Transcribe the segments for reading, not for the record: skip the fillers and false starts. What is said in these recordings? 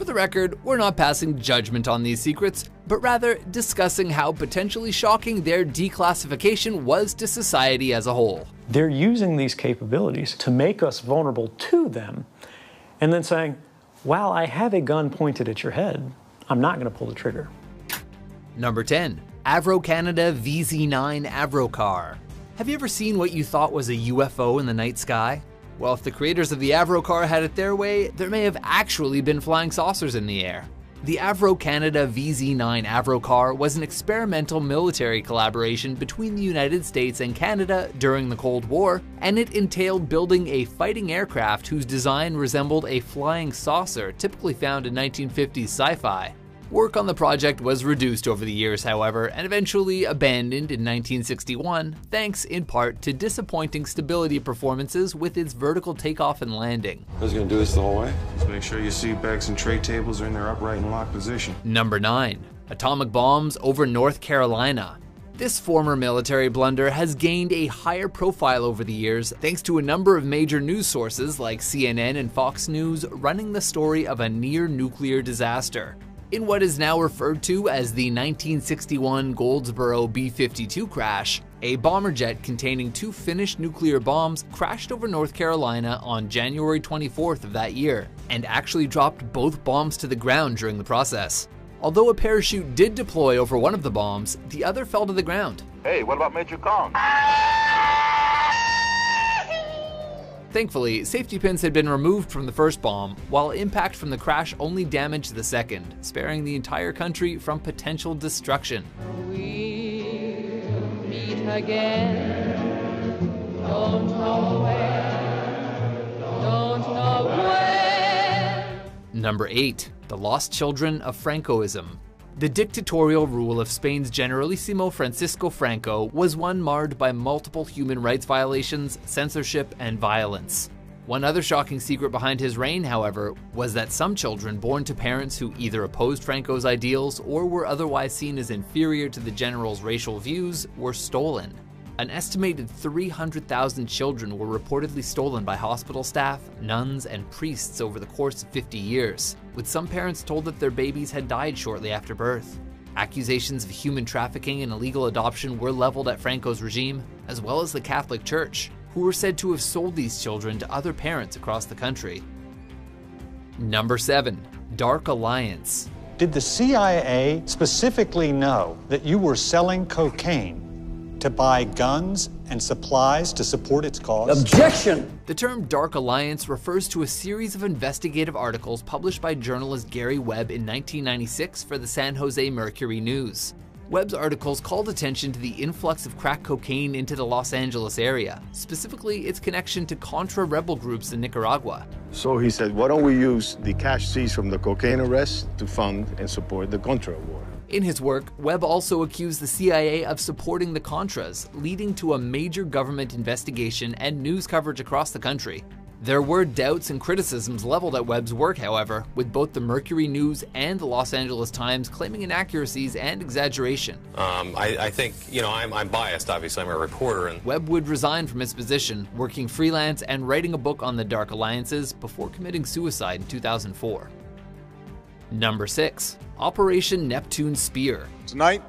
For the record, we're not passing judgment on these secrets, but rather discussing how potentially shocking their declassification was to society as a whole. They're using these capabilities to make us vulnerable to them, and then saying, while I have a gun pointed at your head, I'm not going to pull the trigger. Number 10. Avro Canada Z9 Avro car. Have you ever seen what you thought was a UFO in the night sky? Well, if the creators of the Avro car had it their way, there may have actually been flying saucers in the air. The Avro Canada Z9 Avro car was an experimental military collaboration between the United States and Canada during the Cold War, and it entailed building a fighting aircraft whose design resembled a flying saucer typically found in 1950s sci-fi. Work on the project was reduced over the years, however, and eventually abandoned in 1961, thanks in part to disappointing stability performances with its vertical takeoff and landing. I was gonna do this the whole way. Just make sure your seat backs and tray tables are in their upright and locked position. Number 9. Atomic bombs over North Carolina. This former military blunder has gained a higher profile over the years thanks to a number of major news sources like CNN and Fox News running the story of a near-nuclear disaster. In what is now referred to as the 1961 Goldsboro B-52 crash, a bomber jet containing 2 finished nuclear bombs crashed over North Carolina on January 24th of that year, and actually dropped both bombs to the ground during the process. Although a parachute did deploy over one of the bombs, the other fell to the ground. Hey, what about Major Kong? Thankfully, safety pins had been removed from the first bomb, while impact from the crash only damaged the second, sparing the entire country from potential destruction. We'll meet again. Don't know where. Don't know where. Number 8. The Lost Children of Francoism. The dictatorial rule of Spain's Generalissimo Francisco Franco was one marred by multiple human rights violations, censorship, and violence. One other shocking secret behind his reign, however, was that some children born to parents who either opposed Franco's ideals or were otherwise seen as inferior to the general's racial views were stolen. An estimated 300,000 children were reportedly stolen by hospital staff, nuns, and priests over the course of 50 years, with some parents told that their babies had died shortly after birth. Accusations of human trafficking and illegal adoption were leveled at Franco's regime, as well as the Catholic Church, who were said to have sold these children to other parents across the country. Number 7. Dark Alliance. Did the CIA specifically know that you were selling cocaine to buy guns and supplies to support its cause? Objection! The term Dark Alliance refers to a series of investigative articles published by journalist Gary Webb in 1996 for the San Jose Mercury News. Webb's articles called attention to the influx of crack cocaine into the Los Angeles area, specifically its connection to Contra rebel groups in Nicaragua. So he said, why don't we use the cash seized from the cocaine arrest to fund and support the Contra war? In his work, Webb also accused the CIA of supporting the Contras, leading to a major government investigation and news coverage across the country. There were doubts and criticisms leveled at Webb's work, however, with both the Mercury News and the Los Angeles Times claiming inaccuracies and exaggeration. I think, I'm biased, obviously, I'm a reporter. And Webb would resign from his position, working freelance and writing a book on the Dark Alliances before committing suicide in 2004. Number 6. Operation Neptune Spear. Tonight,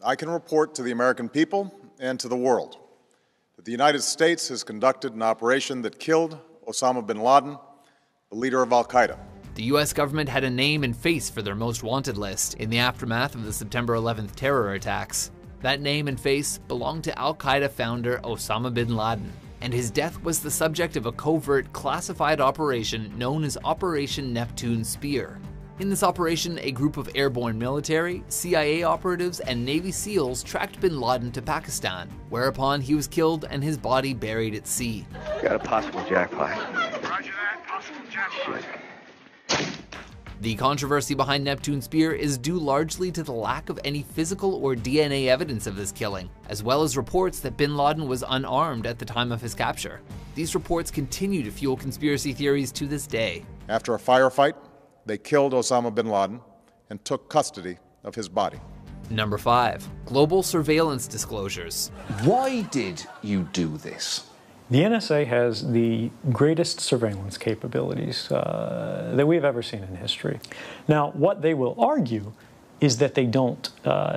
I can report to the American people and to the world that the United States has conducted an operation that killed Osama bin Laden, the leader of Al-Qaeda. The US government had a name and face for their most wanted list in the aftermath of the September 11th terror attacks. That name and face belonged to Al-Qaeda founder Osama bin Laden, and his death was the subject of a covert classified operation known as Operation Neptune Spear. In this operation, a group of airborne military, CIA operatives, and Navy SEALs tracked bin Laden to Pakistan, whereupon he was killed and his body buried at sea. Got a possible jackpot. Roger that, possible jackpot. The controversy behind Neptune Spear is due largely to the lack of any physical or DNA evidence of this killing, as well as reports that bin Laden was unarmed at the time of his capture. These reports continue to fuel conspiracy theories to this day. After a firefight, they killed Osama bin Laden and took custody of his body. Number 5. Global surveillance disclosures. Why did you do this? The NSA has the greatest surveillance capabilities that we've ever seen in history. Now, what they will argue is that they don't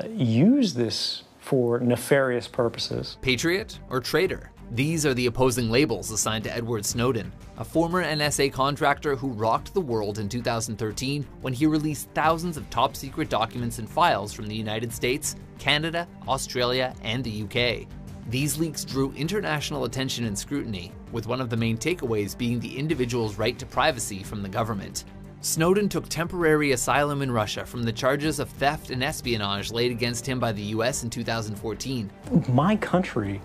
use this for nefarious purposes. Patriot or traitor? These are the opposing labels assigned to Edward Snowden, a former NSA contractor who rocked the world in 2013 when he released thousands of top-secret documents and files from the United States, Canada, Australia, and the UK. These leaks drew international attention and scrutiny, with one of the main takeaways being the individual's right to privacy from the government. Snowden took temporary asylum in Russia from the charges of theft and espionage laid against him by the US in 2014. My country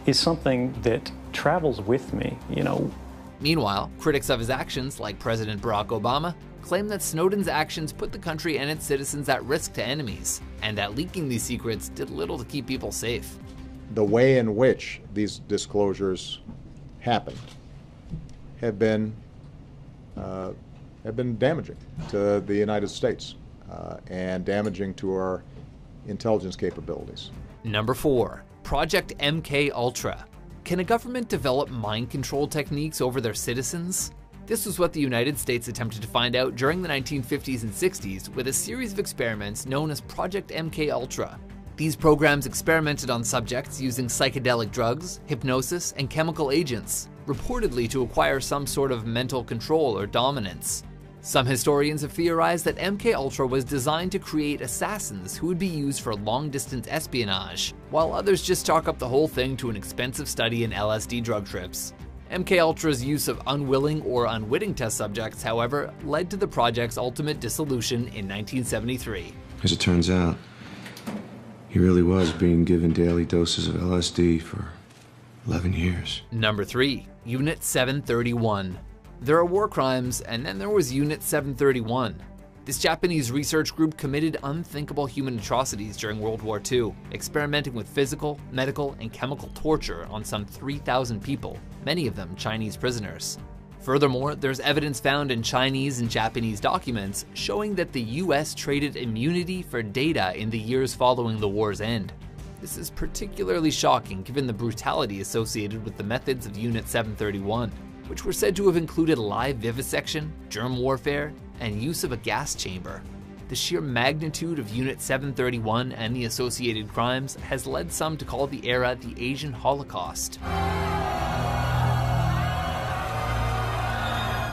is something that travels with me, you know. Meanwhile, critics of his actions, like President Barack Obama, claim that Snowden's actions put the country and its citizens at risk to enemies, and that leaking these secrets did little to keep people safe. The way in which these disclosures happened have been damaging to the United States and damaging to our intelligence capabilities. Number 4. Project MK Ultra. Can a government develop mind control techniques over their citizens? This was what the United States attempted to find out during the 1950s and 60s with a series of experiments known as Project MK Ultra. These programs experimented on subjects using psychedelic drugs, hypnosis, and chemical agents, reportedly to acquire some sort of mental control or dominance. Some historians have theorized that MK Ultra was designed to create assassins who would be used for long-distance espionage, while others just chalk up the whole thing to an expensive study in LSD drug trips. MK Ultra's use of unwilling or unwitting test subjects, however, led to the project's ultimate dissolution in 1973. As it turns out, he really was being given daily doses of LSD for 11 years. Number 3. Unit 731. There are war crimes, and then there was Unit 731. This Japanese research group committed unthinkable human atrocities during World War II, experimenting with physical, medical, and chemical torture on some 3,000 people, many of them Chinese prisoners. Furthermore, there's evidence found in Chinese and Japanese documents showing that the US traded immunity for data in the years following the war's end. This is particularly shocking given the brutality associated with the methods of Unit 731, which were said to have included live vivisection, germ warfare, and use of a gas chamber. The sheer magnitude of Unit 731 and the associated crimes has led some to call the era the Asian Holocaust.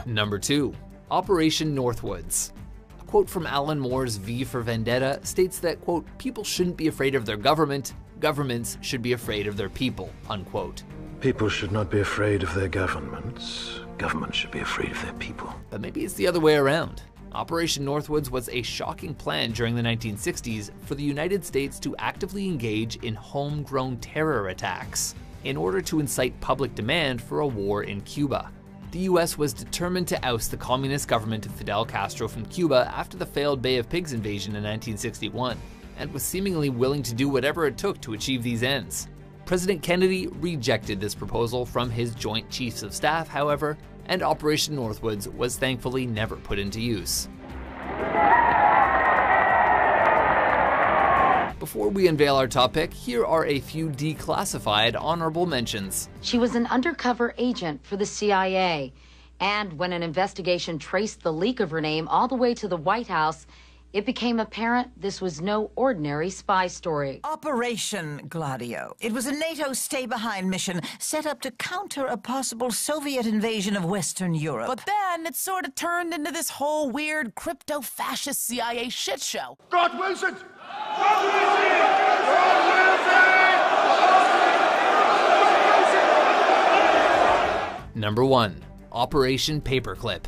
Number 2. Operation Northwoods. A quote from Alan Moore's V for Vendetta states that, quote, people shouldn't be afraid of their government, governments should be afraid of their people, unquote. People should not be afraid of their governments. Governments should be afraid of their people. But maybe it's the other way around. Operation Northwoods was a shocking plan during the 1960s for the United States to actively engage in homegrown terror attacks in order to incite public demand for a war in Cuba. The US was determined to oust the communist government of Fidel Castro from Cuba after the failed Bay of Pigs invasion in 1961, and was seemingly willing to do whatever it took to achieve these ends. President Kennedy rejected this proposal from his Joint Chiefs of Staff, however, and Operation Northwoods was thankfully never put into use. Before we unveil our topic, here are a few declassified honorable mentions. She was an undercover agent for the CIA, and when an investigation traced the leak of her name all the way to the White House, it became apparent this was no ordinary spy story. Operation Gladio. It was a NATO stay-behind mission set up to counter a possible Soviet invasion of Western Europe. But then it sort of turned into this whole weird crypto-fascist CIA shit show. God Wilson! Number 1. Operation Paperclip.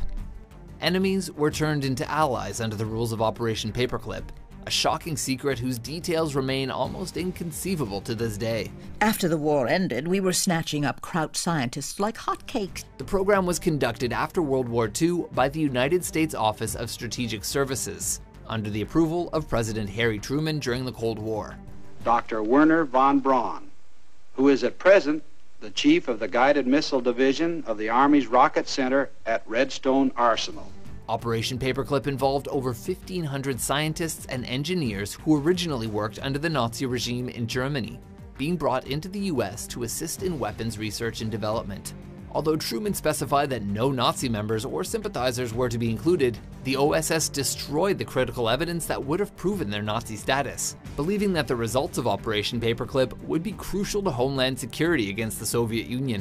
Enemies were turned into allies under the rules of Operation Paperclip, a shocking secret whose details remain almost inconceivable to this day. After the war ended, we were snatching up Kraut scientists like hotcakes. The program was conducted after World War II by the United States Office of Strategic Services, under the approval of President Harry Truman during the Cold War. Dr. Werner von Braun, who is at present the chief of the Guided Missile Division of the Army's Rocket Center at Redstone Arsenal. Operation Paperclip involved over 1,500 scientists and engineers who originally worked under the Nazi regime in Germany. being brought into the US to assist in weapons research and development. Although Truman specified that no Nazi members or sympathizers were to be included, the OSS destroyed the critical evidence that would have proven their Nazi status, believing that the results of Operation Paperclip would be crucial to Homeland Security against the Soviet Union.